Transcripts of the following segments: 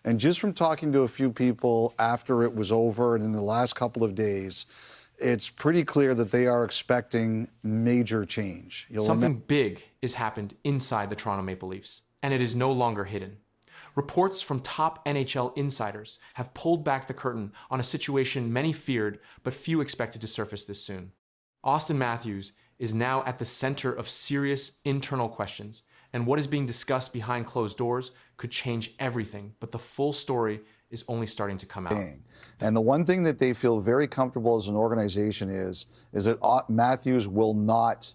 And just from talking to a few people after it was over and in the last couple of days, it's pretty clear that they are expecting major change. Something big has happened inside the Toronto Maple Leafs, and it is no longer hidden. Reports from top NHL insiders have pulled back the curtain on a situation many feared, but few expected to surface this soon. Auston Matthews is now at the center of serious internal questions, and what is being discussed behind closed doors could change everything, but the full story is only starting to come out. And the one thing that they feel very comfortable as an organization is that Matthews will not,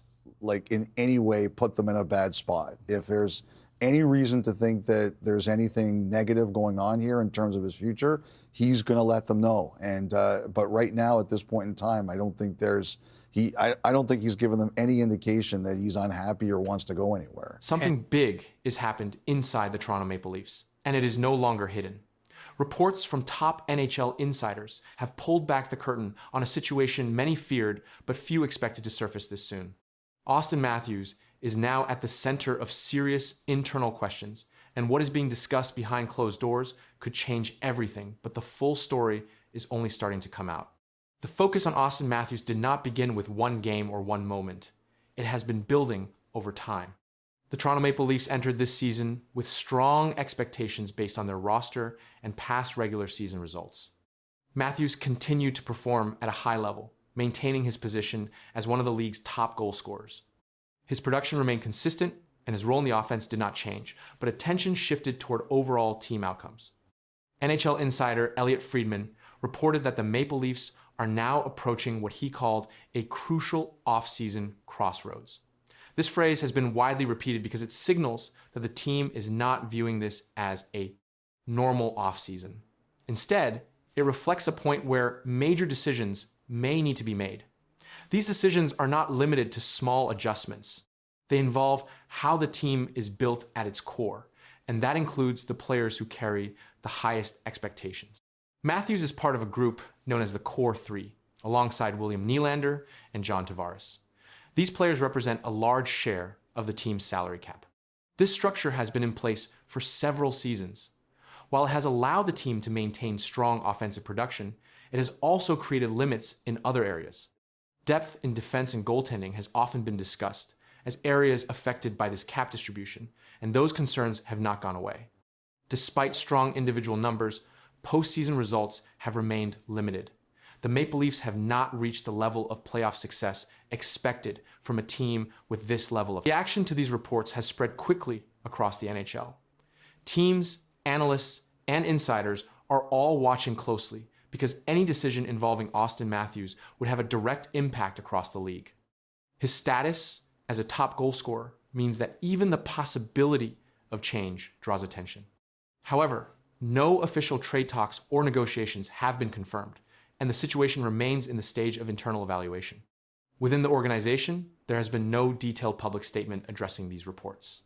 in any way, put them in a bad spot. If there's any reason to think that there's anything negative going on here in terms of his future, he's going to let them know. And but right now, at this point in time, I don't think I don't think he's given them any indication that he's unhappy or wants to go anywhere. Something big has happened inside the Toronto Maple Leafs, and it is no longer hidden. Reports from top NHL insiders have pulled back the curtain on a situation many feared, but few expected to surface this soon. Auston Matthews is now at the center of serious internal questions, and what is being discussed behind closed doors could change everything, but the full story is only starting to come out. The focus on Auston Matthews did not begin with one game or one moment. It has been building over time. The Toronto Maple Leafs entered this season with strong expectations based on their roster and past regular season results. Matthews continued to perform at a high level, maintaining his position as one of the league's top goal scorers. His production remained consistent, and his role in the offense did not change, but attention shifted toward overall team outcomes. NHL insider Elliotte Friedman reported that the Maple Leafs are now approaching what he called a crucial offseason crossroads. This phrase has been widely repeated because it signals that the team is not viewing this as a normal offseason. Instead, it reflects a point where major decisions may need to be made. These decisions are not limited to small adjustments. They involve how the team is built at its core, and that includes the players who carry the highest expectations. Matthews is part of a group known as the Core Three, alongside William Nylander and John Tavares. These players represent a large share of the team's salary cap. This structure has been in place for several seasons. While it has allowed the team to maintain strong offensive production, it has also created limits in other areas. Depth in defense and goaltending has often been discussed as areas affected by this cap distribution, and those concerns have not gone away. Despite strong individual numbers, postseason results have remained limited. The Maple Leafs have not reached the level of playoff success expected from a team with this level of. The reaction to these reports has spread quickly across the NHL. Teams, analysts, and insiders are all watching closely because any decision involving Auston Matthews would have a direct impact across the league. His status as a top goal scorer means that even the possibility of change draws attention. However, no official trade talks or negotiations have been confirmed, and the situation remains in the stage of internal evaluation. Within the organization, there has been no detailed public statement addressing these reports.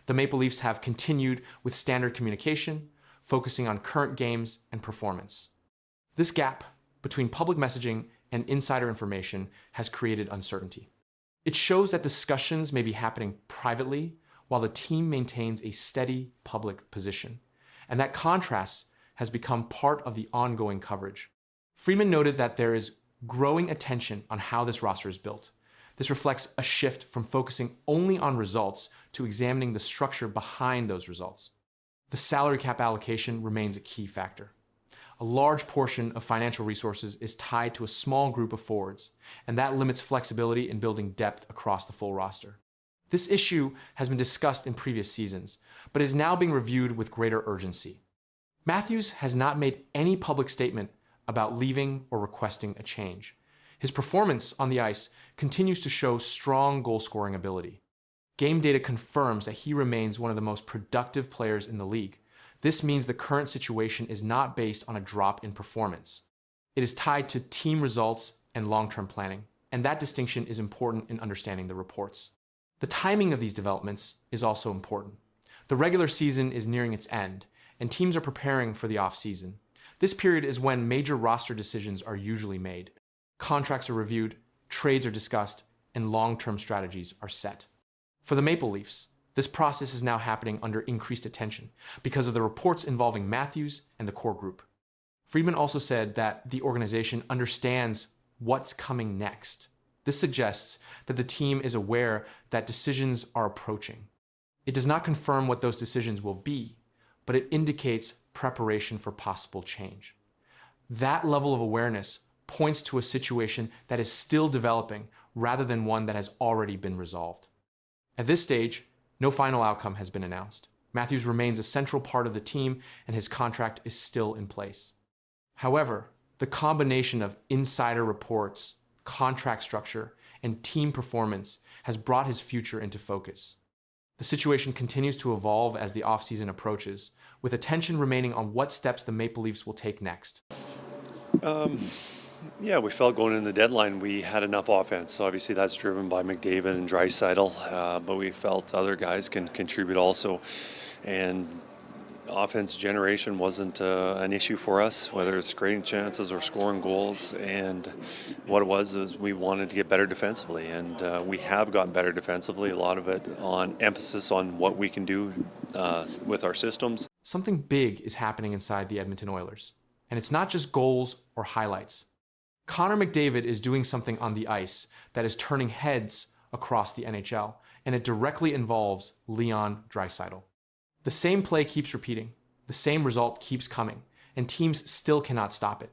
The Maple Leafs have continued with standard communication, focusing on current games and performance. This gap between public messaging and insider information has created uncertainty. It shows that discussions may be happening privately while the team maintains a steady public position, and that contrast has become part of the ongoing coverage. Friedman noted that there is growing attention on how this roster is built. This reflects a shift from focusing only on results to examining the structure behind those results. The salary cap allocation remains a key factor. A large portion of financial resources is tied to a small group of forwards, and that limits flexibility in building depth across the full roster. This issue has been discussed in previous seasons, but is now being reviewed with greater urgency. Matthews has not made any public statement about leaving or requesting a change. His performance on the ice continues to show strong goal-scoring ability. Game data confirms that he remains one of the most productive players in the league. This means the current situation is not based on a drop in performance. It is tied to team results and long-term planning, and that distinction is important in understanding the reports. The timing of these developments is also important. The regular season is nearing its end, and teams are preparing for the off-season. This period is when major roster decisions are usually made. Contracts are reviewed, trades are discussed, and long-term strategies are set. For the Maple Leafs, This process is now happening under increased attention because of the reports involving Matthews and the core group. Friedman also said that the organization understands what's coming next. This suggests that the team is aware that decisions are approaching. It does not confirm what those decisions will be, but it indicates preparation for possible change. That level of awareness points to a situation that is still developing rather than one that has already been resolved. At this stage, no final outcome has been announced. Matthews remains a central part of the team and his contract is still in place. However, the combination of insider reports, contract structure, and team performance has brought his future into focus. The situation continues to evolve as the offseason approaches, with attention remaining on what steps the Maple Leafs will take next. Yeah, we felt going into the deadline we had enough offense. Obviously, that's driven by McDavid and Draisaitl, but we felt other guys can contribute also. And offense generation wasn't an issue for us, whether it's creating chances or scoring goals. And what it was is we wanted to get better defensively, and we have gotten better defensively. A lot of it on emphasis on what we can do with our systems. Something big is happening inside the Edmonton Oilers, and it's not just goals or highlights. Connor McDavid is doing something on the ice that is turning heads across the NHL, and it directly involves Leon Draisaitl. The same play keeps repeating, the same result keeps coming, and teams still cannot stop it.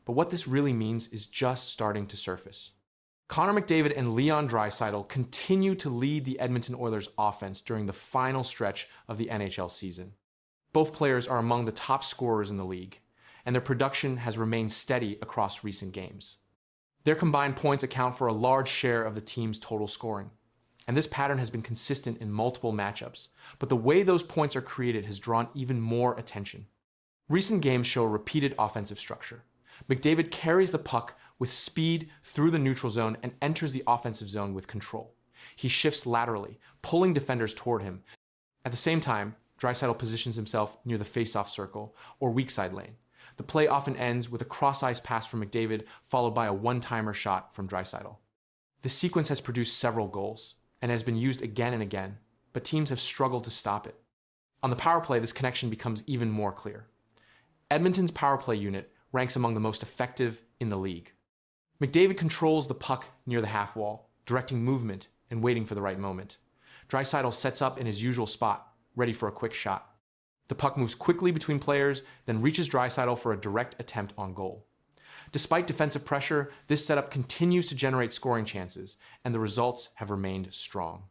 But what this really means is just starting to surface. Connor McDavid and Leon Draisaitl continue to lead the Edmonton Oilers offense during the final stretch of the NHL season. Both players are among the top scorers in the league, and their production has remained steady across recent games. Their combined points account for a large share of the team's total scoring. And this pattern has been consistent in multiple matchups, but the way those points are created has drawn even more attention. Recent games show a repeated offensive structure. McDavid carries the puck with speed through the neutral zone and enters the offensive zone with control. He shifts laterally, pulling defenders toward him. At the same time, Draisaitl positions himself near the face-off circle or weak side lane. The play often ends with a cross-ice pass from McDavid followed by a one-timer shot from Draisaitl. This sequence has produced several goals and has been used again and again, but teams have struggled to stop it. On the power play, this connection becomes even more clear. Edmonton's power play unit ranks among the most effective in the league. McDavid controls the puck near the half wall, directing movement and waiting for the right moment. Draisaitl sets up in his usual spot, ready for a quick shot. The puck moves quickly between players, then reaches Draisaitl for a direct attempt on goal. Despite defensive pressure, this setup continues to generate scoring chances, and the results have remained strong.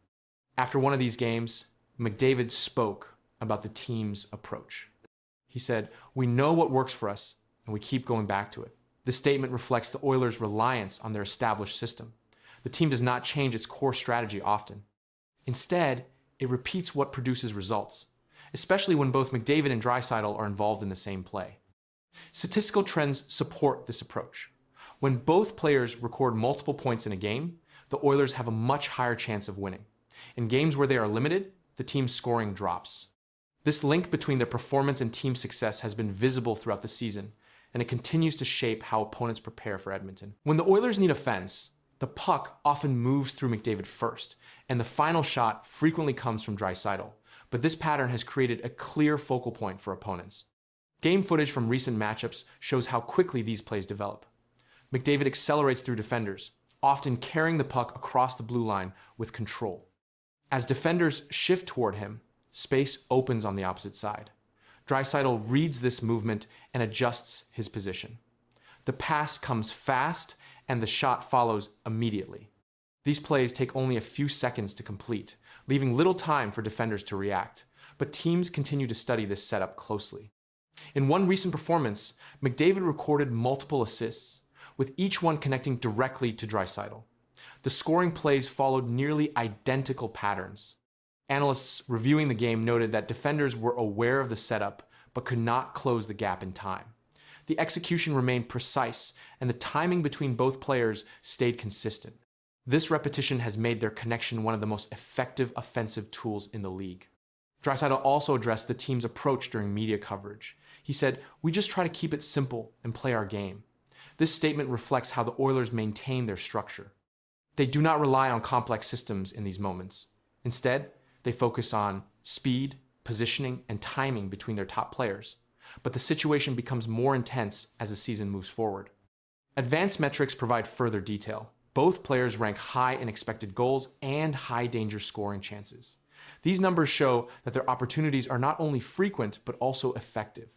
After one of these games, McDavid spoke about the team's approach. He said, "We know what works for us, and we keep going back to it." This statement reflects the Oilers' reliance on their established system. The team does not change its core strategy often. Instead, it repeats what produces results, especially when both McDavid and Draisaitl are involved in the same play. Statistical trends support this approach. When both players record multiple points in a game, the Oilers have a much higher chance of winning. In games where they are limited, the team's scoring drops. This link between their performance and team success has been visible throughout the season, and it continues to shape how opponents prepare for Edmonton. When the Oilers need offense, the puck often moves through McDavid first, and the final shot frequently comes from Draisaitl, but this pattern has created a clear focal point for opponents. Game footage from recent matchups shows how quickly these plays develop. McDavid accelerates through defenders, often carrying the puck across the blue line with control. As defenders shift toward him, space opens on the opposite side. Draisaitl reads this movement and adjusts his position. The pass comes fast and the shot follows immediately. These plays take only a few seconds to complete, leaving little time for defenders to react, but teams continue to study this setup closely. In one recent performance, McDavid recorded multiple assists, with each one connecting directly to Draisaitl. The scoring plays followed nearly identical patterns. Analysts reviewing the game noted that defenders were aware of the setup, but could not close the gap in time. The execution remained precise, and the timing between both players stayed consistent. This repetition has made their connection one of the most effective offensive tools in the league. Draisaitl also addressed the team's approach during media coverage. He said, "We just try to keep it simple and play our game." This statement reflects how the Oilers maintain their structure. They do not rely on complex systems in these moments. Instead, they focus on speed, positioning, and timing between their top players, but the situation becomes more intense as the season moves forward. Advanced metrics provide further detail. Both players rank high in expected goals and high danger scoring chances. These numbers show that their opportunities are not only frequent, but also effective.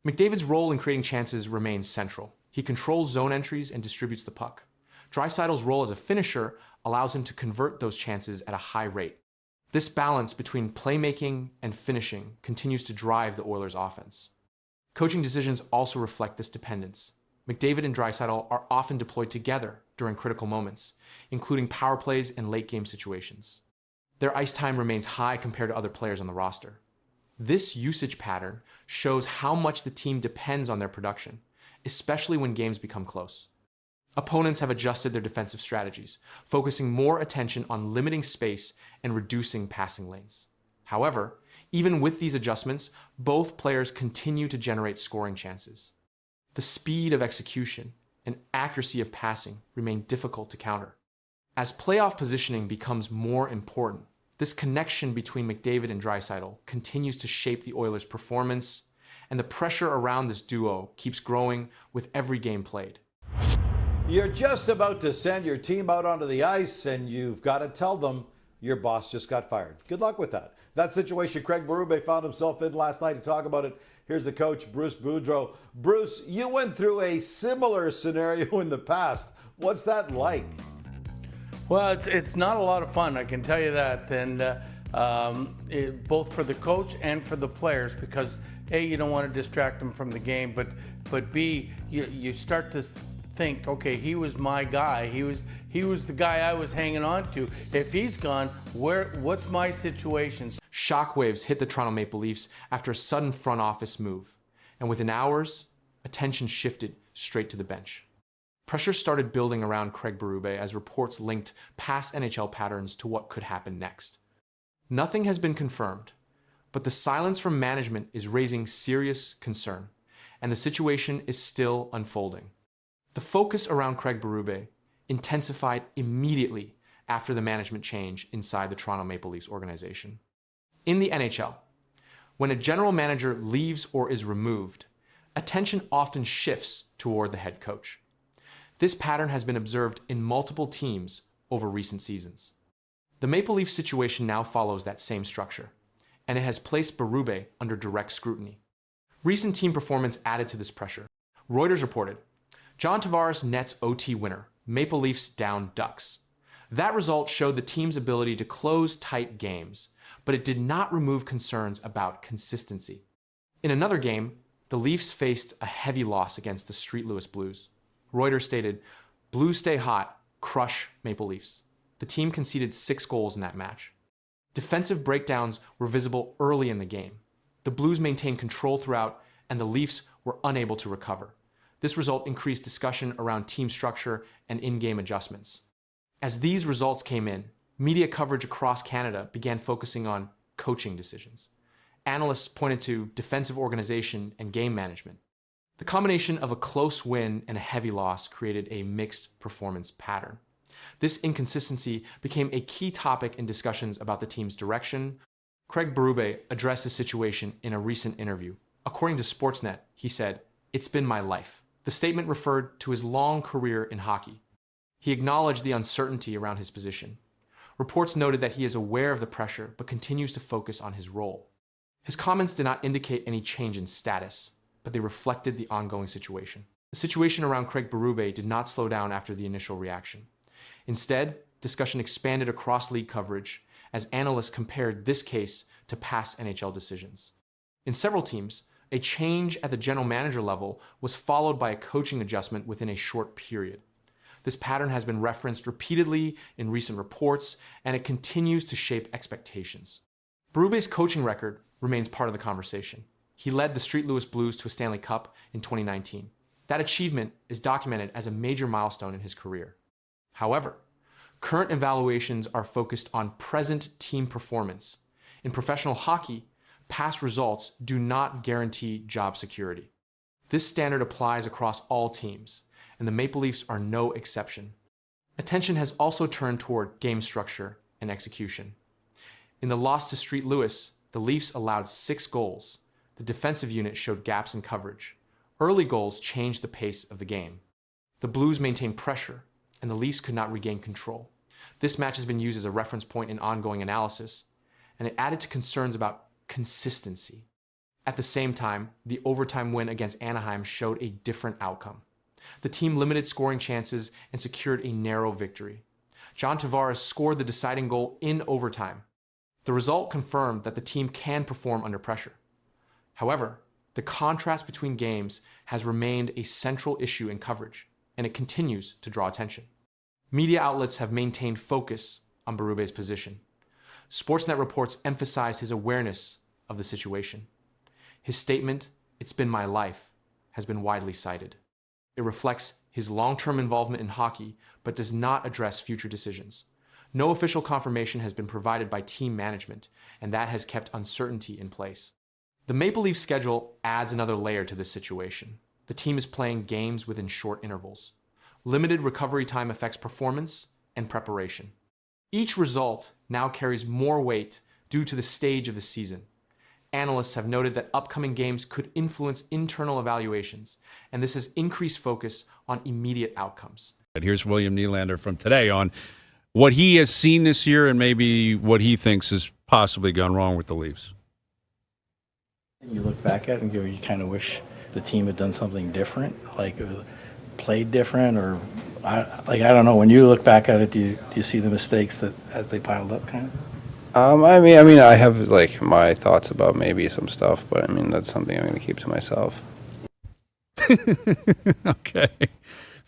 McDavid's role in creating chances remains central. He controls zone entries and distributes the puck. Draisaitl's role as a finisher allows him to convert those chances at a high rate. This balance between playmaking and finishing continues to drive the Oilers' offense. Coaching decisions also reflect this dependence. McDavid and Draisaitl are often deployed together during critical moments, including power plays and late-game situations. Their ice time remains high compared to other players on the roster. This usage pattern shows how much the team depends on their production, especially when games become close. Opponents have adjusted their defensive strategies, focusing more attention on limiting space and reducing passing lanes. However, even with these adjustments, both players continue to generate scoring chances. The speed of execution and accuracy of passing remain difficult to counter. As playoff positioning becomes more important, this connection between McDavid and Draisaitl continues to shape the Oilers' performance, and the pressure around this duo keeps growing with every game played. You're just about to send your team out onto the ice, and you've got to tell them your boss just got fired. Good luck with that. That situation Craig Berube found himself in last night. To talk about it, here's the coach, Bruce Boudreau. Bruce, you went through a similar scenario in the past. What's that like? Well, it's not a lot of fun, I can tell you that, and both for the coach and for the players, because A, you don't want to distract them from the game, but B, you start to think, okay, he was my guy, he was the guy I was hanging on to. If he's gone, what's my situation? Shockwaves hit the Toronto Maple Leafs after a sudden front office move, and within hours, attention shifted straight to the bench. Pressure started building around Craig Berube as reports linked past NHL patterns to what could happen next. Nothing has been confirmed, but the silence from management is raising serious concern, and the situation is still unfolding. The focus around Craig Berube intensified immediately after the management change inside the Toronto Maple Leafs organization. In the NHL, when a general manager leaves or is removed, attention often shifts toward the head coach. This pattern has been observed in multiple teams over recent seasons. The Maple Leafs situation now follows that same structure, and it has placed Berube under direct scrutiny. Recent team performance added to this pressure. Reuters reported, John Tavares nets OT winner, Maple Leafs down Ducks. That result showed the team's ability to close tight games, but it did not remove concerns about consistency. In another game, the Leafs faced a heavy loss against the St. Louis Blues. Reuters stated, Blues stay hot, crush Maple Leafs. The team conceded 6 goals in that match. Defensive breakdowns were visible early in the game. The Blues maintained control throughout, and the Leafs were unable to recover. This result increased discussion around team structure and in-game adjustments. As these results came in, media coverage across Canada began focusing on coaching decisions. Analysts pointed to defensive organization and game management. The combination of a close win and a heavy loss created a mixed performance pattern. This inconsistency became a key topic in discussions about the team's direction. Craig Berube addressed the situation in a recent interview. According to Sportsnet, he said, "It's been my life." The statement referred to his long career in hockey. He acknowledged the uncertainty around his position. Reports noted that he is aware of the pressure but continues to focus on his role. His comments did not indicate any change in status, but they reflected the ongoing situation. The situation around Craig Berube did not slow down after the initial reaction. Instead, discussion expanded across league coverage as analysts compared this case to past NHL decisions. In several teams, a change at the general manager level was followed by a coaching adjustment within a short period. This pattern has been referenced repeatedly in recent reports, and it continues to shape expectations. Berube's coaching record remains part of the conversation. He led the St. Louis Blues to a Stanley Cup in 2019. That achievement is documented as a major milestone in his career. However, current evaluations are focused on present team performance. In professional hockey, past results do not guarantee job security. This standard applies across all teams, and the Maple Leafs are no exception. Attention has also turned toward game structure and execution. In the loss to St. Louis, the Leafs allowed 6 goals. The defensive unit showed gaps in coverage. Early goals changed the pace of the game. The Blues maintained pressure, and the Leafs could not regain control. This match has been used as a reference point in ongoing analysis, and it added to concerns about consistency. At the same time, the overtime win against Anaheim showed a different outcome. The team limited scoring chances and secured a narrow victory. John Tavares scored the deciding goal in overtime. The result confirmed that the team can perform under pressure. However, the contrast between games has remained a central issue in coverage, and it continues to draw attention. Media outlets have maintained focus on Berube's position. Sportsnet reports emphasized his awareness of the situation. His statement, "It's been my life," has been widely cited. It reflects his long-term involvement in hockey, but does not address future decisions. No official confirmation has been provided by team management, and that has kept uncertainty in place. The Maple Leaf schedule adds another layer to this situation. The team is playing games within short intervals. Limited recovery time affects performance and preparation. Each result now carries more weight due to the stage of the season. Analysts have noted that upcoming games could influence internal evaluations, and this has increased focus on immediate outcomes. Here's William Nylander from today on what he has seen this year and maybe what he thinks has possibly gone wrong with the Leafs. You look back at it and go, you kind of wish the team had done something different, like played different, or I don't know. When you look back at it, do you see the mistakes that as they piled up, kind of? I mean, I have like my thoughts about maybe some stuff, but I mean that's something I'm going to keep to myself. Okay.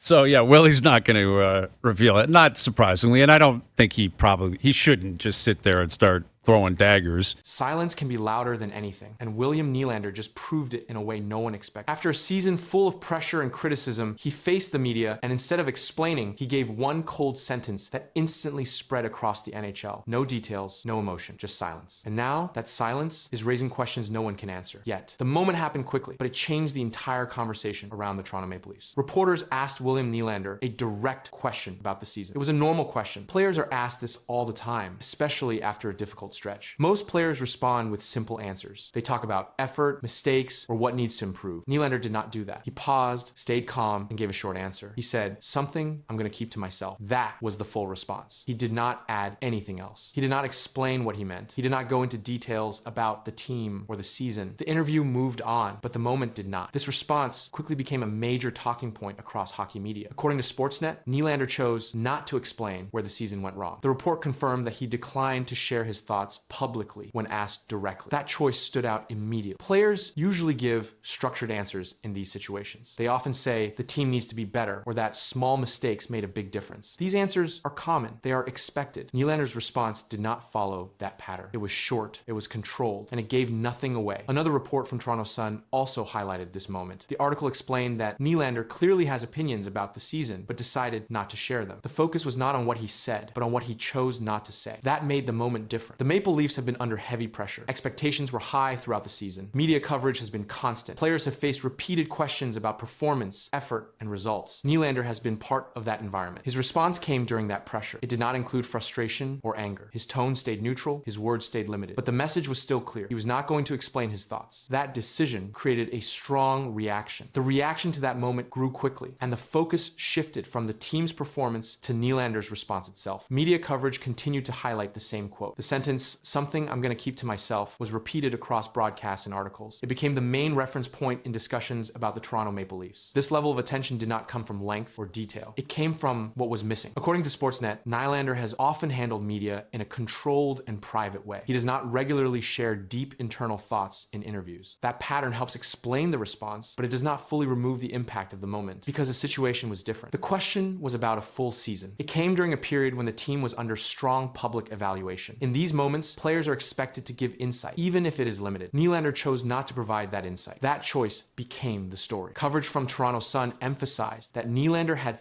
So yeah, Willie's not going to reveal it, not surprisingly, and I don't think he shouldn't just sit there and start throwing daggers. Silence can be louder than anything, and William Nylander just proved it in a way no one expected. After a season full of pressure and criticism, he faced the media, and instead of explaining, he gave one cold sentence that instantly spread across the NHL. No details, no emotion, just silence. And now, that silence is raising questions no one can answer. Yet, the moment happened quickly, but it changed the entire conversation around the Toronto Maple Leafs. Reporters asked William Nylander a direct question about the season. It was a normal question. Players are asked this all the time, especially after a difficult stretch. Most players respond with simple answers. They talk about effort, mistakes, or what needs to improve. Nylander did not do that. He paused, stayed calm, and gave a short answer. He said, "Something I'm going to keep to myself." That was the full response. He did not add anything else. He did not explain what he meant. He did not go into details about the team or the season. The interview moved on, but the moment did not. This response quickly became a major talking point across hockey media. According to Sportsnet, Nylander chose not to explain where the season went wrong. The report confirmed that he declined to share his thoughts publicly when asked directly. That choice stood out immediately. Players usually give structured answers in these situations. They often say the team needs to be better or that small mistakes made a big difference. These answers are common. They are expected. Nylander's response did not follow that pattern. It was short, it was controlled, and it gave nothing away. Another report from Toronto Sun also highlighted this moment. The article explained that Nylander clearly has opinions about the season, but decided not to share them. The focus was not on what he said, but on what he chose not to say. That made the moment different. The Maple Leafs have been under heavy pressure. Expectations were high throughout the season. Media coverage has been constant. Players have faced repeated questions about performance, effort, and results. Nylander has been part of that environment. His response came during that pressure. It did not include frustration or anger. His tone stayed neutral, his words stayed limited. But the message was still clear. He was not going to explain his thoughts. That decision created a strong reaction. The reaction to that moment grew quickly, and the focus shifted from the team's performance to Nylander's response itself. Media coverage continued to highlight the same quote. The sentence, "Something I'm going to keep to myself," was repeated across broadcasts and articles. It became the main reference point in discussions about the Toronto Maple Leafs. This level of attention did not come from length or detail. It came from what was missing. According to Sportsnet, Nylander has often handled media in a controlled and private way. He does not regularly share deep internal thoughts in interviews. That pattern helps explain the response, but it does not fully remove the impact of the moment because the situation was different. The question was about a full season. It came during a period when the team was under strong public evaluation. In these moments, players are expected to give insight, even if it is limited. Nylander chose not to provide that insight. That choice became the story. Coverage from Toronto Sun emphasized that Nylander had